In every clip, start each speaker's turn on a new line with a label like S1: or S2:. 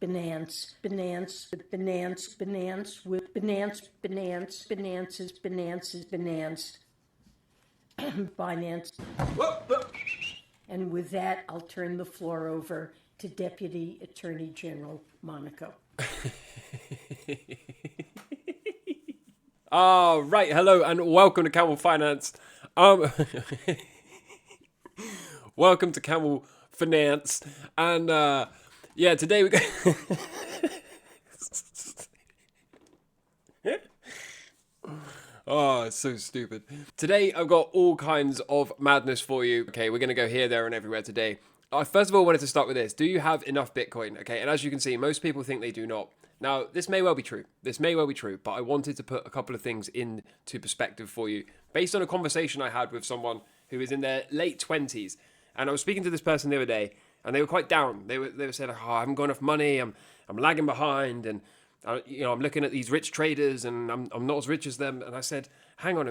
S1: Binance, Binance, Binance, Binance, with Binance, Binance, Binance's, Binance's, Binance, Binance. And with that, I'll turn the floor over to Deputy Attorney General Monaco.
S2: Right, hello and welcome to Camel Finance. Welcome to Camel Finance, and yeah, today we go. Oh, it's so stupid. Today I've got all kinds of madness for you. Okay, we're gonna go here, there, and everywhere today. I first of all wanted to start with this. Do you have enough Bitcoin? Okay, and as you can see, most people think they do not. Now, this may well be true. This may well be true, but I wanted to put a couple of things into perspective for you based on a conversation I had with someone who is in their late 20s. And I was speaking to this person the other day, and they were quite down. They were saying, "Oh, I haven't got enough money. I'm lagging behind, and I'm looking at these rich traders, and I'm not as rich as them." And I said, "Hang on a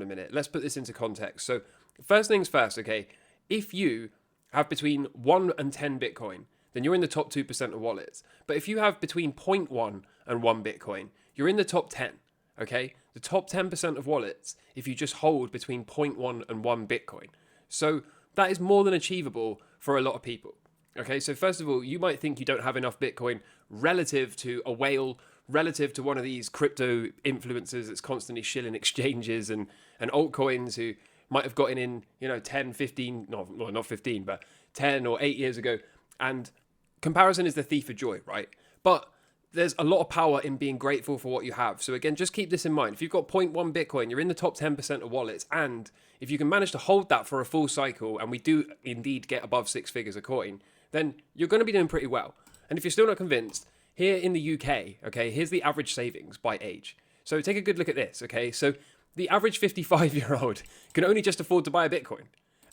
S2: minute. Let's put this into context." So, first things first, okay? If you have between 1 and 10 Bitcoin, then you're in the top 2% of wallets. But if you have between 0.1 and 1 Bitcoin, you're in the top 10, okay? The top 10% of wallets if you just hold between 0.1 and 1 Bitcoin. So that is more than achievable for a lot of people, okay? So first of all, you might think you don't have enough Bitcoin relative to a whale, relative to one of these crypto influencers that's constantly shilling exchanges and altcoins who might have gotten in, 10, 15, no, well, not 15, but 10 or 8 years ago. And comparison is the thief of joy, right? But there's a lot of power in being grateful for what you have. So again, just keep this in mind. If you've got 0.1 Bitcoin, you're in the top 10% of wallets. And if you can manage to hold that for a full cycle, and we do indeed get above 6 figures a coin, then you're going to be doing pretty well. And if you're still not convinced, here in the UK, okay, here's the average savings by age. So take a good look at this, okay? So the average 55-year-old can only just afford to buy a Bitcoin.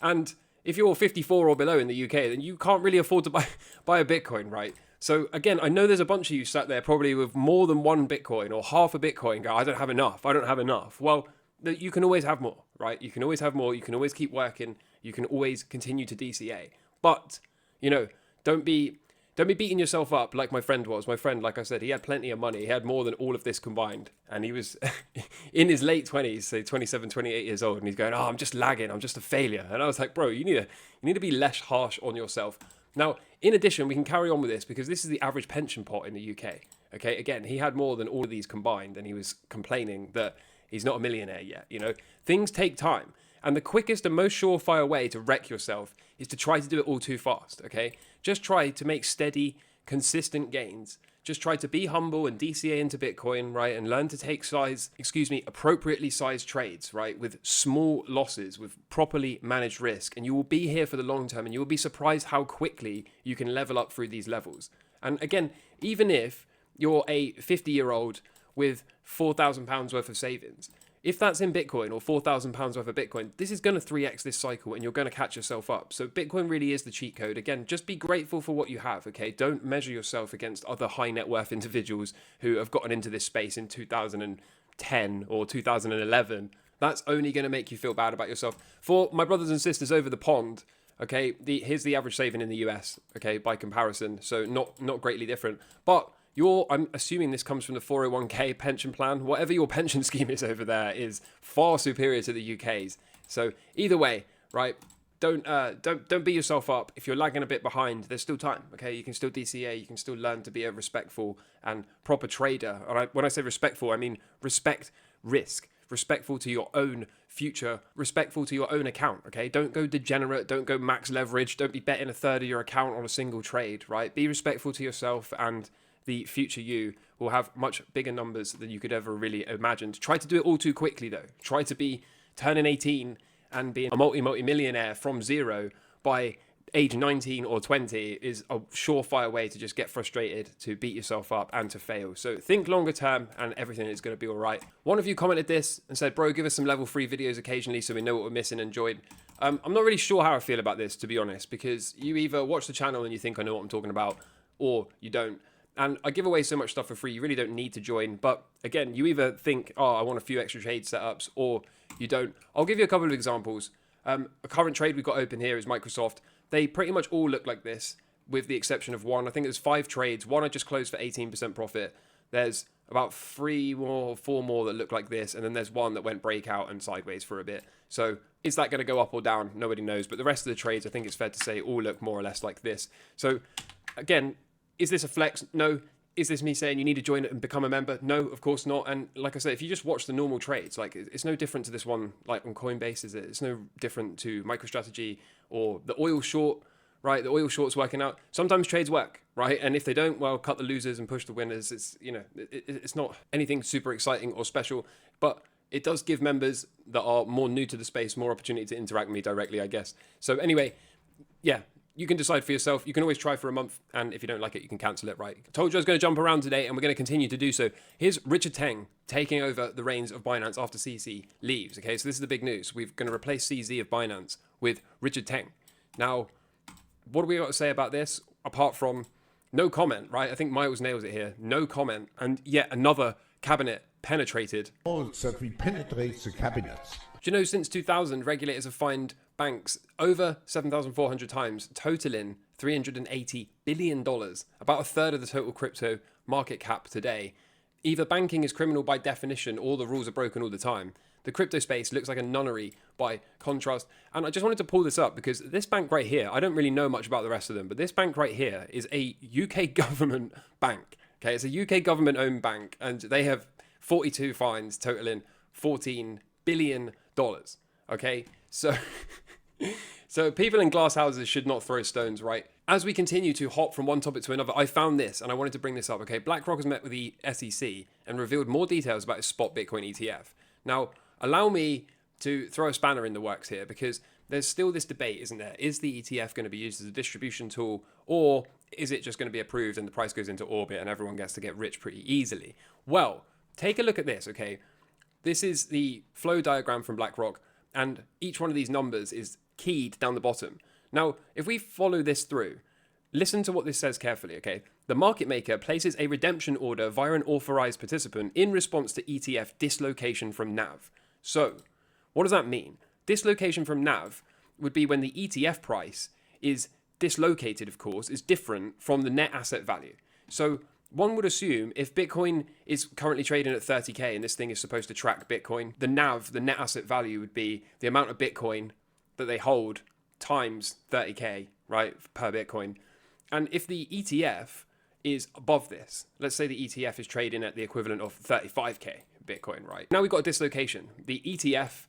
S2: And if you're 54 or below in the UK, then you can't really afford to buy a Bitcoin, right? So again, I know there's a bunch of you sat there probably with more than 1 Bitcoin or half a Bitcoin go, I don't have enough. Well, you can always have more, right? You can always have more. You can always keep working. You can always continue to DCA. But, don't be beating yourself up like my friend was. My friend, like I said, he had plenty of money. He had more than all of this combined. And he was in his late 20s, say 27, 28 years old. And he's going, I'm just lagging. I'm just a failure. And I was like, bro, you need to be less harsh on yourself. Now, in addition, we can carry on with this because this is the average pension pot in the UK. Okay, again, he had more than all of these combined. And he was complaining that he's not a millionaire yet. Things take time. And the quickest and most surefire way to wreck yourself is to try to do it all too fast, okay? Just try to make steady, consistent gains. Just try to be humble and DCA into Bitcoin, right? And learn to take appropriately sized trades, right? With small losses, with properly managed risk. And you will be here for the long term, and you will be surprised how quickly you can level up through these levels. And again, even if you're a 50-year-old with £4,000 worth of savings, if that's in Bitcoin or £4,000 worth of Bitcoin, this is going to 3x this cycle and you're going to catch yourself up. So Bitcoin really is the cheat code. Again, just be grateful for what you have, okay? Don't measure yourself against other high net worth individuals who have gotten into this space in 2010 or 2011. That's only going to make you feel bad about yourself. For my brothers and sisters over the pond, okay, here's the average saving in the US, okay, by comparison. So not greatly different. But I'm assuming this comes from the 401k pension plan. Whatever your pension scheme is over there is far superior to the UK's. So either way, right? Don't beat yourself up. If you're lagging a bit behind, there's still time. Okay, you can still DCA. You can still learn to be a respectful and proper trader. All right. When I say respectful, I mean respect risk. Respectful to your own future, respectful to your own account, okay? Don't go degenerate, don't go max leverage, don't be betting a third of your account on a single trade, right? Be respectful to yourself, and the future you will have much bigger numbers than you could ever really imagine. Try to do it all too quickly though. Try to be turning 18 and being a multi-millionaire from zero by age 19 or 20 is a surefire way to just get frustrated, to beat yourself up and to fail. So think longer term and everything is going to be all right. One of you commented this and said, bro, give us some level 3 videos occasionally so we know what we're missing and join. I'm not really sure how I feel about this, to be honest, because you either watch the channel and you think I know what I'm talking about, or you don't. And I give away so much stuff for free, you really don't need to join. But again, you either think, oh, I want a few extra trade setups, or you don't. I'll give you a couple of examples. A current trade we've got open here is Microsoft. They pretty much all look like this, with the exception of one. I think there's 5 trades. One I just closed for 18% profit. There's about 4 more that look like this, and then there's one that went breakout and sideways for a bit. So is that going to go up or down? Nobody knows. But the rest of the trades, I think it's fair to say, all look more or less like this. So again, is this a flex? No. Is this me saying you need to join it and become a member? No, of course not. And like I said, if you just watch the normal trades, like it's no different to this one, like on Coinbase, is it? It's no different to MicroStrategy or the oil short, right? The oil short's working out. Sometimes trades work, right? And if they don't, well, cut the losers and push the winners. It's, you know, it's not anything super exciting or special, but it does give members that are more new to the space more opportunity to interact with me directly, I guess. So anyway, yeah. You can decide for yourself. You can always try for a month, and if you don't like it, you can cancel it, right? I told you I was going to jump around today, and we're going to continue to do so. Here's Richard Teng taking over the reins of Binance after CZ leaves, okay? So this is the big news. We're going to replace CZ of Binance with Richard Teng. Now, what do we got to say about this, apart from no comment, right? I think Miles nails it here. No comment, and yet another cabinet penetrated.
S3: That we penetrate the cabinets.
S2: Do you know, since 2000, regulators have fined banks over 7,400 times, totaling $380 billion, about a third of the total crypto market cap today. Either banking is criminal by definition, or the rules are broken all the time. The crypto space looks like a nunnery by contrast. And I just wanted to pull this up because this bank right here, I don't really know much about the rest of them, but this bank right here is a UK government bank. Okay, it's a UK government-owned bank, and they have 42 fines totaling $14 billion. Okay, so people in glass houses should not throw stones, right? As we continue to hop from one topic to another, I found this and I wanted to bring this up. Okay, BlackRock has met with the SEC and revealed more details about its spot Bitcoin ETF. Now, allow me to throw a spanner in the works here, because there's still this debate, isn't there? Is the ETF going to be used as a distribution tool, or is it just going to be approved and the price goes into orbit and everyone gets to get rich pretty easily? Well, take a look at this, okay? This is the flow diagram from BlackRock, and each one of these numbers is keyed down the bottom. Now, if we follow this through, listen to what this says carefully, okay? The market maker places a redemption order via an authorized participant in response to ETF dislocation from NAV. So, what does that mean? Dislocation from NAV would be when the ETF price is dislocated, of course, is different from the net asset value. So, one would assume if Bitcoin is currently trading at 30K and this thing is supposed to track Bitcoin, the NAV, the net asset value, would be the amount of Bitcoin that they hold times 30K, right, per Bitcoin. And if the ETF is above this, let's say the ETF is trading at the equivalent of 35K Bitcoin, right? Now we've got a dislocation. The ETF,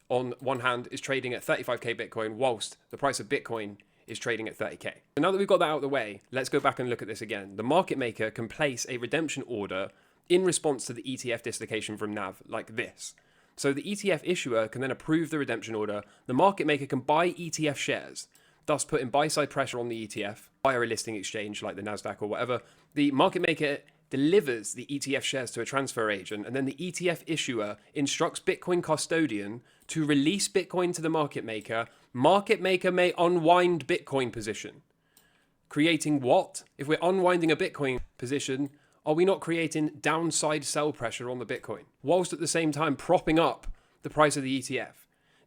S2: on one hand, is trading at 35K Bitcoin, whilst the price of Bitcoin is trading at 30K. So now that we've got that out of the way, let's go back and look at this again. The market maker can place a redemption order in response to the ETF dislocation from NAV, like this. So the ETF issuer can then approve the redemption order. The market maker can buy ETF shares, thus putting buy-side pressure on the ETF via a listing exchange like the NASDAQ or whatever. The market maker delivers the ETF shares to a transfer agent, and then the ETF issuer instructs Bitcoin custodian to release Bitcoin to the market maker. Market maker may unwind Bitcoin position. Creating what? If we're unwinding a Bitcoin position, are we not creating downside sell pressure on the Bitcoin, whilst at the same time propping up the price of the ETF?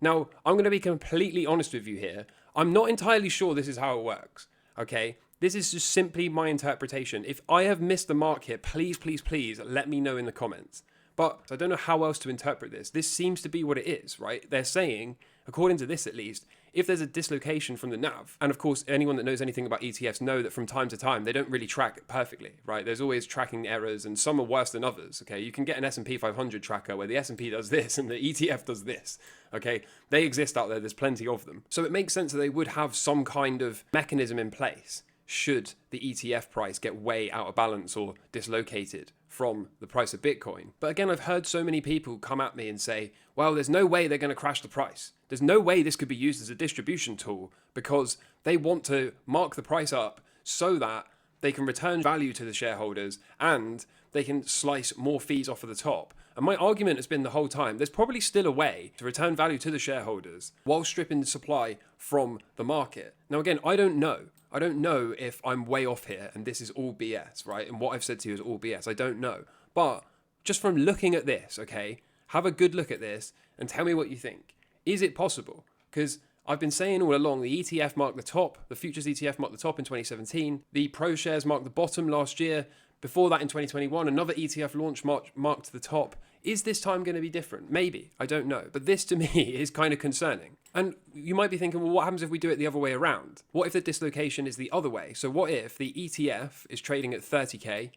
S2: Now, I'm going to be completely honest with you here. I'm not entirely sure this is how it works, okay? This is just simply my interpretation. If I have missed the mark here, please, please, please let me know in the comments. But I don't know how else to interpret this. This seems to be what it is, right? They're saying, according to this at least, if there's a dislocation from the NAV, and of course anyone that knows anything about ETFs know that from time to time they don't really track it perfectly, right? There's always tracking errors, and some are worse than others, okay? You can get an S&P 500 tracker where the S&P does this and the ETF does this, okay? They exist out there, there's plenty of them. So it makes sense that they would have some kind of mechanism in place should the ETF price get way out of balance or dislocated from the price of Bitcoin. But again, I've heard so many people come at me and say, well, there's no way they're going to crash the price. There's no way this could be used as a distribution tool, because they want to mark the price up so that they can return value to the shareholders and they can slice more fees off of the top. And my argument has been the whole time, there's probably still a way to return value to the shareholders while stripping the supply from the market. Now, again, I don't know. I don't know if I'm way off here and this is all BS, right? And what I've said to you is all BS. I don't know. But just from looking at this, okay, have a good look at this and tell me what you think. Is it possible? Because I've been saying all along, the ETF marked the top, the futures ETF marked the top in 2017, the Pro shares marked the bottom last year, before that in 2021, another ETF launch marked the top. Is this time going to be different? Maybe, I don't know. But this to me is kind of concerning. And you might be thinking, well, what happens if we do it the other way around? What if the dislocation is the other way? So what if the ETF is trading at 30K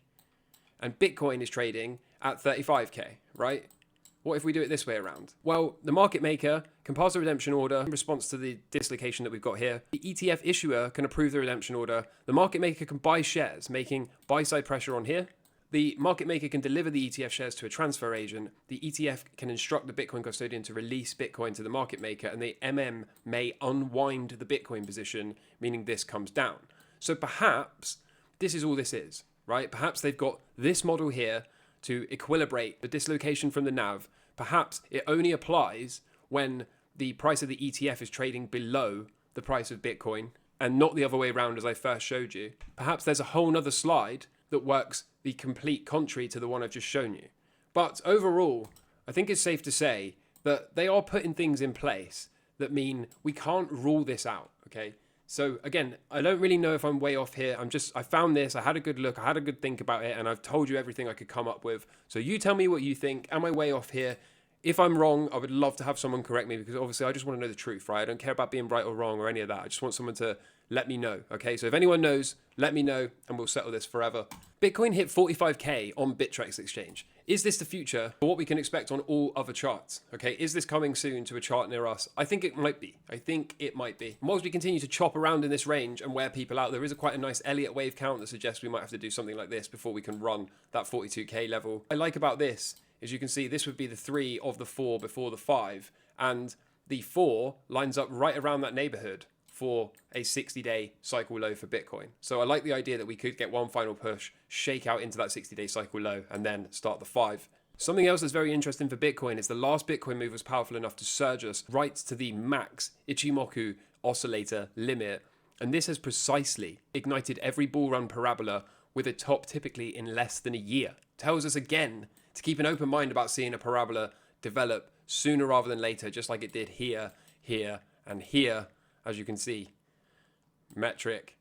S2: and Bitcoin is trading at 35K, right? What if we do it this way around? Well, the market maker can pass a redemption order in response to the dislocation that we've got here. The ETF issuer can approve the redemption order. The market maker can buy shares, making buy-side pressure on here. The market maker can deliver the ETF shares to a transfer agent. The ETF can instruct the Bitcoin custodian to release Bitcoin to the market maker, and the MM may unwind the Bitcoin position, meaning this comes down. So perhaps this is all this is, right? Perhaps they've got this model here to equilibrate the dislocation from the NAV. Perhaps it only applies when the price of the ETF is trading below the price of Bitcoin and not the other way around as I first showed you. Perhaps there's a whole nother slide that works the complete contrary to the one I've just shown you. But overall, I think it's safe to say that they are putting things in place that mean we can't rule this out, okay? So again, I don't really know if I'm way off here. I found this, I had a good look, I had a good think about it, and I've told you everything I could come up with. So you tell me what you think. Am I way off here? If I'm wrong, I would love to have someone correct me, because obviously I just want to know the truth, right? I don't care about being right or wrong or any of that. I just want someone to let me know, okay? So if anyone knows, let me know and we'll settle this forever. Bitcoin hit 45K on Bittrex exchange. Is this the future for what we can expect on all other charts? Okay, is this coming soon to a chart near us? I think it might be. Whilst we continue to chop around in this range and wear people out, there is quite a nice Elliott wave count that suggests we might have to do something like this before we can run that 42K level. What I like about this is you can see this would be the 3 of the 4 before the 5, and the 4 lines up right around that neighborhood for a 60-day cycle low for Bitcoin. So I like the idea that we could get one final push, shake out into that 60-day cycle low, and then start the 5. Something else that's very interesting for Bitcoin is the last Bitcoin move was powerful enough to surge us right to the max Ichimoku oscillator limit. And this has precisely ignited every bull run parabola with a top typically in less than a year. Tells us again to keep an open mind about seeing a parabola develop sooner rather than later, just like it did here, here, and here. As you can see, metric,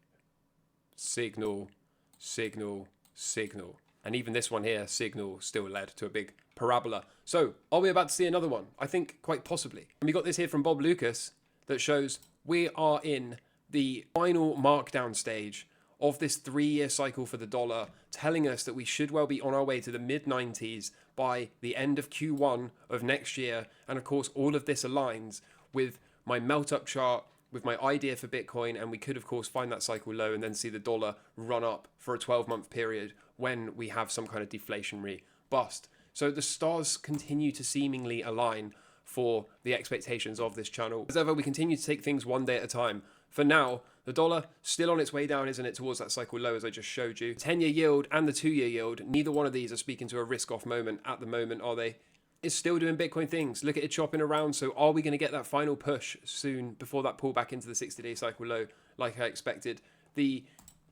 S2: signal, signal, signal. And even this one here, signal, still led to a big parabola. So are we about to see another one? I think quite possibly. And we got this here from Bob Lucas that shows we are in the final markdown stage of this 3-year cycle for the dollar, telling us that we should well be on our way to the mid-90s by the end of Q1 of next year. And of course, all of this aligns with my melt-up chart, with my idea for Bitcoin, and we could of course find that cycle low and then see the dollar run up for a 12-month period when we have some kind of deflationary bust. So the stars continue to seemingly align for the expectations of this channel. As ever, we continue to take things one day at a time. For now, the dollar still on its way down, isn't it, towards that cycle low as I just showed you. 10-year yield and the 2-year yield, neither one of these are speaking to a risk-off moment at the moment, are they? It's still doing Bitcoin things. Look at it chopping around. So are we going to get that final push soon before that pullback into the 60-day cycle low like I expected? The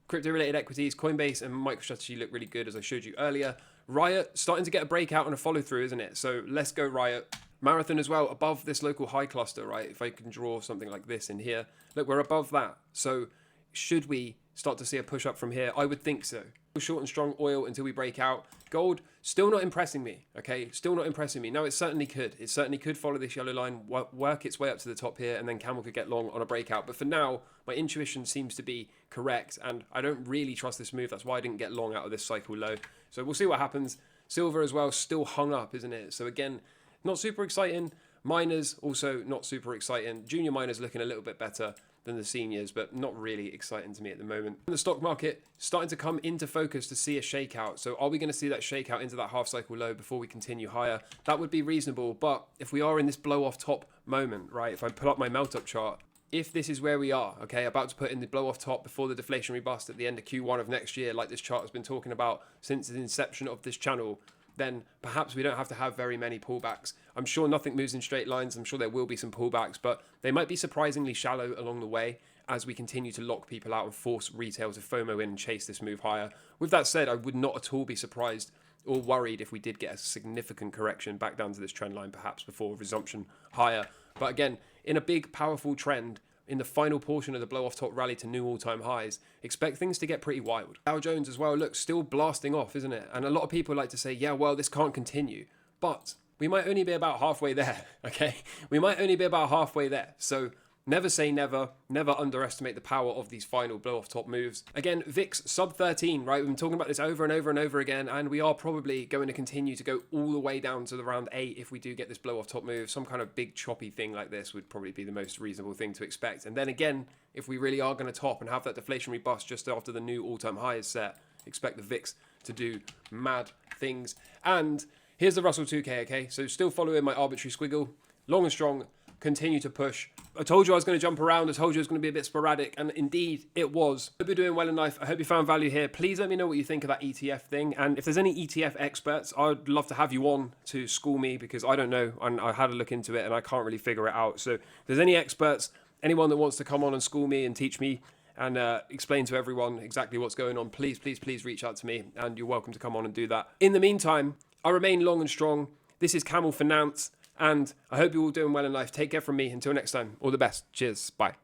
S2: crypto-related equities, Coinbase and MicroStrategy look really good, as I showed you earlier. Riot starting to get a breakout and a follow-through, isn't it? So let's go Riot. Marathon as well, above this local high cluster, right? If I can draw something like this in here. Look, we're above that. So should we start to see a push up from here? I would think so. Short and strong oil until we break out. Gold, still not impressing me, okay? Still not impressing me. Now, it certainly could. It certainly could follow this yellow line, work its way up to the top here, and then Camel could get long on a breakout. But for now, my intuition seems to be correct, and I don't really trust this move. That's why I didn't get long out of this cycle low. So we'll see what happens. Silver as well, still hung up, isn't it? So again, not super exciting. Miners, also not super exciting. Junior miners looking a little bit better than the seniors, but not really exciting to me at the moment. The stock market starting to come into focus to see a shakeout. So are we going to see that shakeout into that half cycle low before we continue higher? That would be reasonable, but if we are in this blow off top moment, right, if I pull up my melt up chart, if this is where we are, okay, about to put in the blow off top before the deflationary bust at the end of Q1 of next year, like this chart has been talking about since the inception of this channel, then perhaps we don't have to have very many pullbacks. I'm sure nothing moves in straight lines. I'm sure there will be some pullbacks, but they might be surprisingly shallow along the way as we continue to lock people out and force retail to FOMO in and chase this move higher. With that said, I would not at all be surprised or worried if we did get a significant correction back down to this trend line, perhaps before resumption higher. But again, in a big, powerful trend in the final portion of the blow off top rally to new all-time highs, expect things to get pretty wild. Dow Jones as well, look, still blasting off, isn't it? And a lot of people like to say, yeah, well, this can't continue. But we might only be about halfway there, okay? We might only be about halfway there. So never say never. Never underestimate the power of these final blow off top moves. Again, VIX sub 13, right? We've been talking about this over and over and over again, and we are probably going to continue to go all the way down to the round 8 if we do get this blow off top move. Some kind of big choppy thing like this would probably be the most reasonable thing to expect. And then again, if we really are going to top and have that deflationary bust just after the new all-time high is set, expect the VIX to do mad things. And here's the Russell 2K, okay? So still following my arbitrary squiggle, long and strong, continue to push. I told you I was going to jump around. I told you it was going to be a bit sporadic, and indeed it was. Hope you're doing well in life. I hope you found value here. Please let me know what you think of that ETF thing, and if there's any ETF experts, I'd love to have you on to school me, because I don't know, and I had a look into it and I can't really figure it out. So if there's any experts, anyone that wants to come on and school me and teach me and explain to everyone exactly what's going on, please reach out to me, and you're welcome to come on and do that. In the meantime, I remain long and strong. This is Camel Finance, and I hope you're all doing well in life. Take care from me. Until next time, all the best. Cheers. Bye.